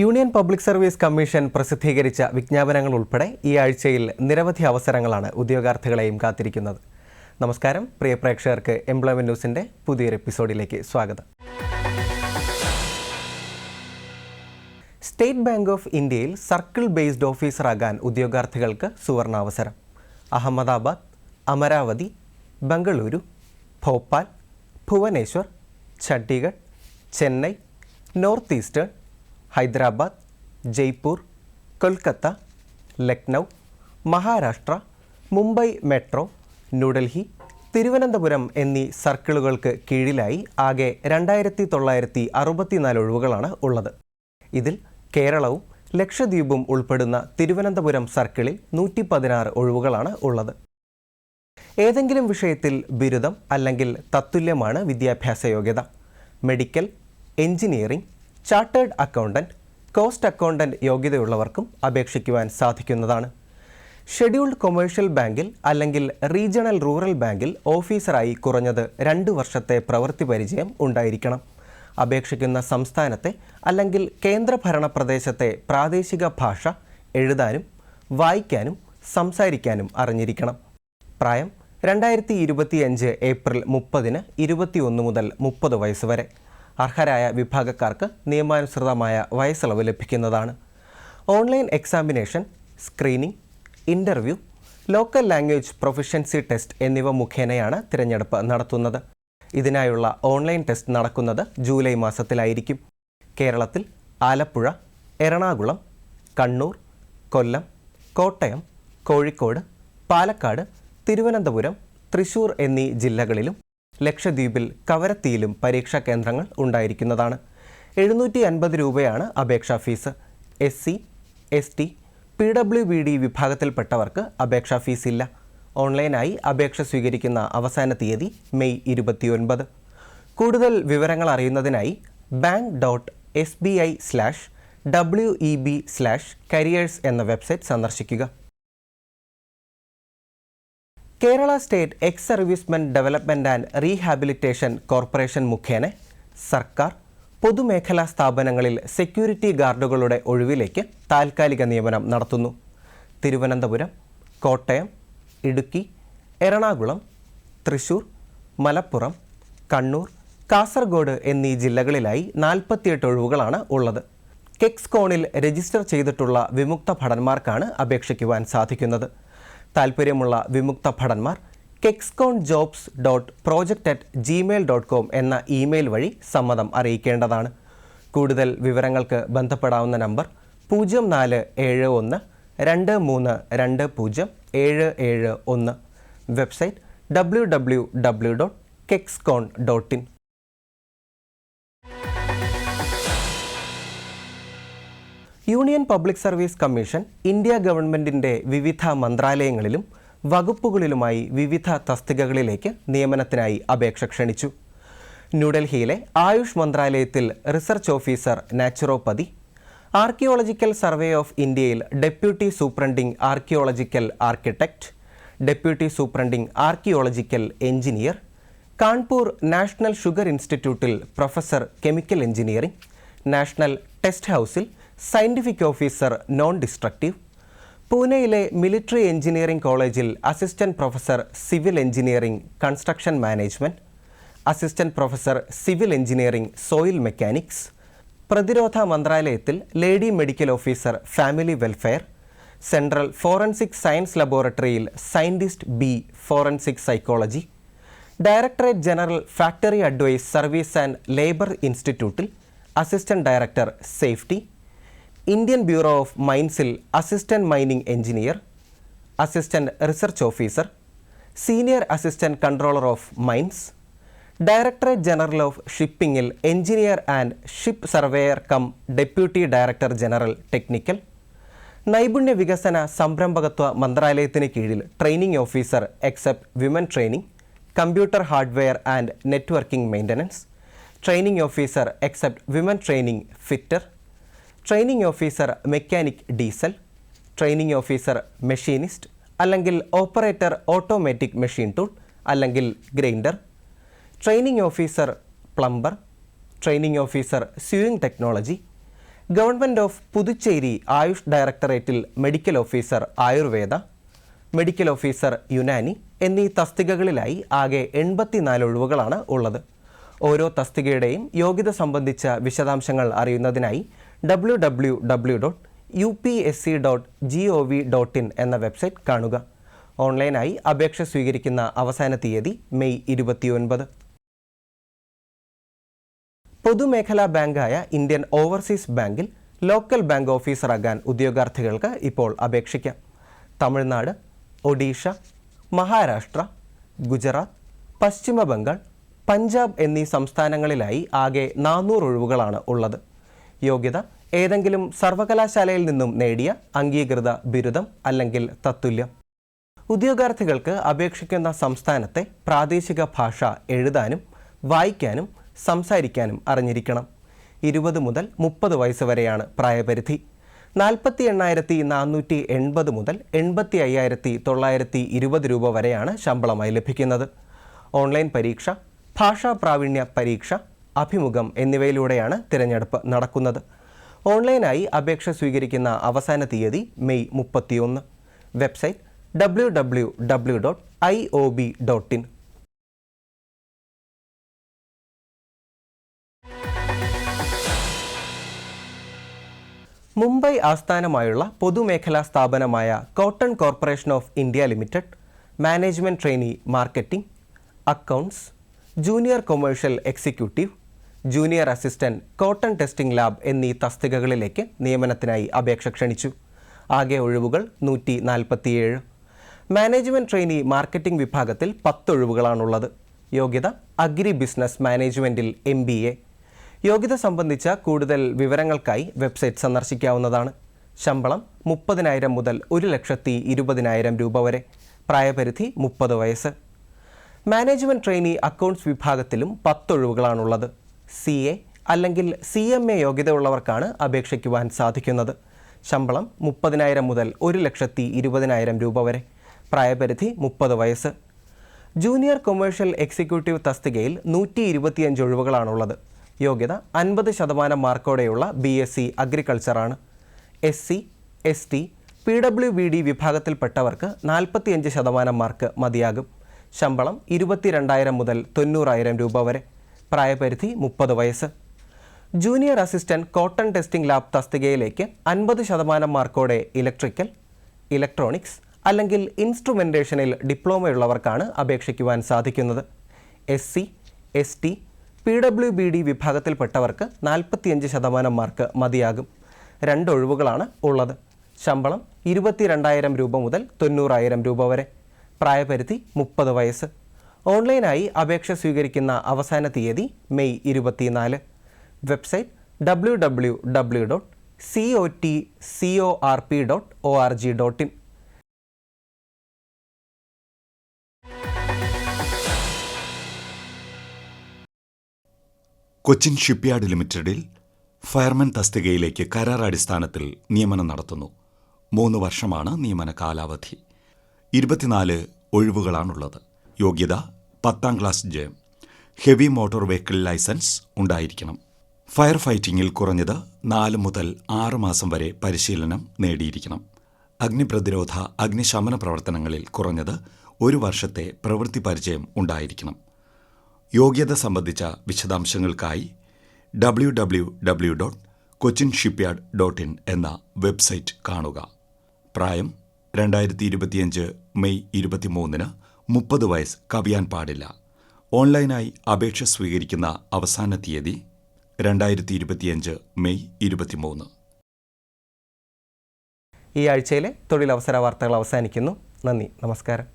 Union Public Service commission പ്രസിദ്ധീകരിച്ച വിജ്ഞാപനങ്ങൾ ഉൾപ്പെടെ ഈ ആഴ്ചയിൽ നിരവധി അവസരങ്ങളാണ് ഉദ്യോഗാർത്ഥികളെയും കാത്തിരിക്കുന്നത്. നമസ്കാരം, പ്രിയ പ്രേക്ഷകർക്ക് എംപ്ലോയ്മെന്റ് ന്യൂസിന്റെ പുതിയൊരു എപ്പിസോഡിലേക്ക് സ്വാഗതം. സ്റ്റേറ്റ് ബാങ്ക് ഓഫ് ഇന്ത്യയിൽ സർക്കിൾ ബേസ്ഡ് ഓഫീസറാകാൻ ഉദ്യോഗാർത്ഥികൾക്ക് സുവർണാവസരം. Ahmedabad, Amaravati, Bengaluru, Bhopal, Bhubaneswar, Chandigarh, Chennai, north eastern, Hyderabad, Jaipur, Kolkata, Lucknow, Maharashtra, Mumbai metro, New Delhi, Thiruvananthapuram എന്നീ സർക്കിളുകൾക്ക് കീഴിലായി ആകെ 2964 ഒഴിവുകളാണ് ഉള്ളത്. ഇതിൽ കേരളവും ലക്ഷദ്വീപും ഉൾപ്പെടുന്ന തിരുവനന്തപുരം സർക്കിളിൽ 116 ഒഴിവുകളാണ് ഉള്ളത്. ഏതെങ്കിലും വിഷയത്തിൽ ബിരുദം അല്ലെങ്കിൽ തത്തുല്യമാണ് വിദ്യാഭ്യാസ യോഗ്യത. Medical, engineering, chartered accountant, cost accountant യോഗ്യതയുള്ളവർക്കും അപേക്ഷിക്കുവാൻ സാധിക്കുന്നതാണ്. ഷെഡ്യൂൾഡ് കൊമേഴ്ഷ്യൽ ബാങ്കിൽ അല്ലെങ്കിൽ റീജിയണൽ റൂറൽ ബാങ്കിൽ ഓഫീസറായി കുറഞ്ഞത് 2 വർഷത്തെ പ്രവൃത്തി പരിചയം ഉണ്ടായിരിക്കണം. അപേക്ഷിക്കുന്ന സംസ്ഥാനത്തെ അല്ലെങ്കിൽ കേന്ദ്രഭരണ പ്രദേശത്തെ പ്രാദേശിക ഭാഷ എഴുതാനും വായിക്കാനും സംസാരിക്കാനും അറിഞ്ഞിരിക്കണം. പ്രായം 2025 ഏപ്രിൽ 30 21 മുതൽ 30 വയസ്സ് വരെ. അർഹരായ വിഭാഗക്കാർക്ക് നിയമാനുസൃതമായ വയസ്സിളവ് ലഭിക്കുന്നതാണ്. Online examination, screening, interview, local language proficiency test എന്നിവ മുഖേനയാണ് തിരഞ്ഞെടുപ്പ് നടത്തുന്നത്. ഇതിനായുള്ള ഓൺലൈൻ ടെസ്റ്റ് നടക്കുന്നത് ജൂലൈ മാസത്തിലായിരിക്കും. കേരളത്തിൽ ആലപ്പുഴ, എറണാകുളം, കണ്ണൂർ, കൊല്ലം, കോട്ടയം, കോഴിക്കോട്, പാലക്കാട്, തിരുവനന്തപുരം, തൃശൂർ എന്നീ ജില്ലകളിലും ലക്ഷദ്വീപിൽ കവരത്തിയിലും പരീക്ഷാ കേന്ദ്രങ്ങൾ ഉണ്ടായിരിക്കുന്നതാണ്. 750 രൂപയാണ് അപേക്ഷാ ഫീസ്. SC, ST, PWBD വിഭാഗത്തിൽപ്പെട്ടവർക്ക് അപേക്ഷാ ഫീസ് ഇല്ല. ഓൺലൈനായി അപേക്ഷ സ്വീകരിക്കുന്ന അവസാന തീയതി മെയ് 29. കൂടുതൽ വിവരങ്ങൾ അറിയുന്നതിനായി bank.sbi/web/careers എന്ന വെബ്സൈറ്റ് സന്ദർശിക്കുക. Kerala state ex servicemen development and rehabilitation corporation മുഖേന സർക്കാർ പൊതുമേഖലാ സ്ഥാപനങ്ങളിൽ സെക്യൂരിറ്റി ഗാർഡുകളുടെ ഒഴിവിലേക്ക് താൽക്കാലിക നിയമനം നടത്തുന്നു. തിരുവനന്തപുരം, കോട്ടയം, ഇടുക്കി, എറണാകുളം, തൃശൂർ, മലപ്പുറം, കണ്ണൂർ, കാസർഗോഡ് എന്നീ ജില്ലകളിലായി 48 ഒഴിവുകളാണ് ഉള്ളത്. കെക്സ്കോണിൽ രജിസ്റ്റർ ചെയ്തിട്ടുള്ള വിമുക്ത ഭടന്മാർക്കാണ് അപേക്ഷിക്കുവാൻ സാധിക്കുന്നത്. താൽപ്പര്യമുള്ള വിമുക്ത ഭടന്മാർ kexconjobs.project@gmail.com എന്ന ഇമെയിൽ വഴി സമ്മതം അറിയിക്കേണ്ടതാണ്. കൂടുതൽ വിവരങ്ങൾക്ക് ബന്ധപ്പെടാവുന്ന number 0471 2320 website www.kexcon.in. Union Public Service Commission India ഗവൺമെൻറ്റിൻ്റെ വിവിധ മന്ത്രാലയങ്ങളിലും വകുപ്പുകളിലുമായി വിവിധ തസ്തികകളിലേക്ക് നിയമനത്തിനായി അപേക്ഷ ക്ഷണിച്ചു. ന്യൂഡൽഹിയിലെ ആയുഷ് മന്ത്രാലയത്തിൽ research officer naturopathy, archaeological survey of ഇന്ത്യയിൽ deputy superintending archaeological architect, deputy superintending archaeological engineer, Kanpur national sugar ഇൻസ്റ്റിറ്റ്യൂട്ടിൽ professor chemical engineering, national test ഹൗസിൽ സയൻറ്റിഫിക് ഓഫീസർ നോൺ ഡിസ്ട്രക്റ്റീവ്, പൂനെയിലെ മിലിറ്ററി എഞ്ചിനീയറിംഗ് കോളേജിൽ assistant professor civil engineering construction management, assistant professor civil engineering soil mechanics, പ്രതിരോധ മന്ത്രാലയത്തിൽ lady medical officer family welfare, central forensic science ലബോറട്ടറിയിൽ scientist B forensic psychology, directorate general factory advice service and labour ഇൻസ്റ്റിറ്റ്യൂട്ടിൽ assistant director safety, Indian bureau of മൈൻസിൽ assistant mining engineer, assistant research officer, senior assistant controller of mines, directorate general of ഷിപ്പിംഗിൽ engineer and ship surveyor cum deputy director general technical, നൈപുണ്യ വികസന സംരംഭകത്വ മന്ത്രാലയത്തിന് കീഴിൽ training officer except women training, computer hardware and networking maintenance, training officer except women training fitter, training officer mechanic diesel, training officer machinist അല്ലെങ്കിൽ operator automatic machine tool അല്ലെങ്കിൽ grinder, training officer plumber, training officer sewing technology, government of Puducherry Ayush ഡയറക്ടറേറ്റിൽ medical officer Ayurveda, medical officer Unani എന്നീ തസ്തികകളിലായി ആകെ 84 ഒഴിവുകളാണ് ഉള്ളത്. ഓരോ തസ്തികയുടെയും യോഗ്യത സംബന്ധിച്ച വിശദാംശങ്ങൾ അറിയുന്നതിനായി www.upsc.gov.in എന്ന വെബ്സൈറ്റ് കാണുക. ഓൺലൈനായി അപേക്ഷ സ്വീകരിക്കുന്ന അവസാന തീയതി മെയ് 29. പൊതുമേഖലാ ബാങ്കായ ഇന്ത്യൻ ഓവർസീസ് ബാങ്കിൽ ലോക്കൽ ബാങ്ക് ഓഫീസറാകാൻ ഉദ്യോഗാർത്ഥികൾക്ക് ഇപ്പോൾ അപേക്ഷിക്കാം. തമിഴ്നാട്, ഒഡീഷ, മഹാരാഷ്ട്ര, ഗുജറാത്ത്, പശ്ചിമ ബംഗാൾ, പഞ്ചാബ് എന്നീ സംസ്ഥാനങ്ങളിലായി ആകെ 400 ഒഴിവുകളാണ് ഉള്ളത്. യോഗ്യത ഏതെങ്കിലും സർവകലാശാലയിൽ നിന്നും നേടിയ അംഗീകൃത ബിരുദം അല്ലെങ്കിൽ തത്തുല്യം. ഉദ്യോഗാർത്ഥികൾക്ക് അപേക്ഷിക്കുന്ന സംസ്ഥാനത്തെ പ്രാദേശിക ഭാഷ എഴുതാനും വായിക്കാനും സംസാരിക്കാനും അറിഞ്ഞിരിക്കണം. 20 മുതൽ 30 വയസ്സ് വരെയാണ് പ്രായപരിധി. 48,480 മുതൽ 85,920 രൂപ വരെയാണ് ശമ്പളമായി ലഭിക്കുന്നത്. ഓൺലൈൻ പരീക്ഷ, ഭാഷാ പ്രാവീണ്യ പരീക്ഷ, അഭിമുഖം എന്നിവയിലൂടെയാണ് തിരഞ്ഞെടുപ്പ് നടക്കുന്നത്. ഓൺലൈനായി അപേക്ഷ സ്വീകരിക്കുന്ന അവസാന തീയതി മെയ് 31. Website www.iob.in. മുംബൈ ആസ്ഥാനമായുള്ള പൊതുമേഖലാ സ്ഥാപനമായ cotton corporation of India limited management trainee marketing, accounts, junior commercial executive, junior assistant cotton testing lab എന്നീ തസ്തികകളിലേക്ക് നിയമനത്തിനായി അപേക്ഷ ക്ഷണിച്ചു. ആകെ ഒഴിവുകൾ 147. മാനേജ്മെൻറ്റ് ട്രെയിനി മാർക്കറ്റിംഗ് വിഭാഗത്തിൽ 10 ഒഴിവുകളാണുള്ളത്. യോഗ്യത അഗ്രി ബിസിനസ് മാനേജ്മെൻറ്റിൽ MBA. യോഗ്യത സംബന്ധിച്ച കൂടുതൽ വിവരങ്ങൾക്കായി വെബ്സൈറ്റ് സന്ദർശിക്കാവുന്നതാണ്. ശമ്പളം 30,000 മുതൽ 1,20,000 രൂപ വരെ. പ്രായപരിധി 30 വയസ്സ്. മാനേജ്മെൻറ്റ് ട്രെയിനി അക്കൗണ്ട്സ് വിഭാഗത്തിലും 10 ഒഴിവുകളാണുള്ളത്. CA അല്ലെങ്കിൽ CMA യോഗ്യതയുള്ളവർക്കാണ് അപേക്ഷിക്കുവാൻ സാധിക്കുന്നത്. ശമ്പളം 30,000 മുതൽ 1,20,000 രൂപ വരെ. പ്രായപരിധി 30 വയസ്സ്. ജൂനിയർ കൊമേഴ്ഷ്യൽ എക്സിക്യൂട്ടീവ് തസ്തികയിൽ 125 ഒഴിവുകളാണുള്ളത്. യോഗ്യത 50% മാർക്കോടെയുള്ള BSc അഗ്രികൾച്ചറാണ്. SC, ST, PWBD വിഭാഗത്തിൽപ്പെട്ടവർക്ക് 45% mark മതിയാകും. ശമ്പളം 22,000 മുതൽ 90,000 രൂപ വരെ. പ്രായപരിധി 30 വയസ്സ്. Junior assistant cotton testing lab തസ്തികയിലേക്ക് 50% മാർക്കോടെ ഇലക്ട്രിക്കൽ, ഇലക്ട്രോണിക്സ് അല്ലെങ്കിൽ ഇൻസ്ട്രുമെൻറ്റേഷനിൽ ഡിപ്ലോമയുള്ളവർക്കാണ് അപേക്ഷിക്കുവാൻ സാധിക്കുന്നത്. SC, ST, PWBD വിഭാഗത്തിൽപ്പെട്ടവർക്ക് 45% മാർക്ക് മതിയാകും. 2 ഒഴിവുകളാണ് ഉള്ളത്. ശമ്പളം 22,000 രൂപ മുതൽ 90,000 രൂപ വരെ. പ്രായപരിധി 30 വയസ്സ്. ഓൺലൈനായി അപേക്ഷ സ്വീകരിക്കുന്ന അവസാന തീയതി May 24. Website www.cotcorp.org.in. Cochin shipyard ലിമിറ്റഡിൽ ഫയർമാൻ തസ്തികയിലേക്ക് കരാർ അടിസ്ഥാനത്തിൽ നിയമനം നടത്തുന്നു. 3 വർഷമാണ് നിയമന കാലാവധി. 24 ഒഴിവുകളാണുള്ളത്. യോഗ്യത 10ാം ക്ലാസ് ജയം. ഹെവി മോട്ടോർ വെഹിക്കിൾ ലൈസൻസ് ഉണ്ടായിരിക്കണം. ഫയർ ഫൈറ്റിംഗിൽ കുറഞ്ഞത് 4 മുതൽ 6 മാസം വരെ പരിശീലനം നേടിയിരിക്കണം. അഗ്നിപ്രതിരോധ അഗ്നിശമന പ്രവർത്തനങ്ങളിൽ കുറഞ്ഞത് 1 വർഷത്തെ പ്രവൃത്തി പരിചയം ഉണ്ടായിരിക്കണം. യോഗ്യത സംബന്ധിച്ച വിശദാംശങ്ങൾക്കായി www.cochinshipyard.in എന്ന വെബ്സൈറ്റ് കാണുക. പ്രായം 2025 മെയ് 23 30 വയസ്സ് കവിയാൻ പാടില്ല. ഓൺലൈനായി അപേക്ഷ സ്വീകരിക്കുന്ന അവസാന തീയതി 2025 മെയ് 23. ഈ ആഴ്ചയിലെ തൊഴിലവസര വാർത്തകൾ അവസാനിക്കുന്നു. നന്ദി, നമസ്കാരം.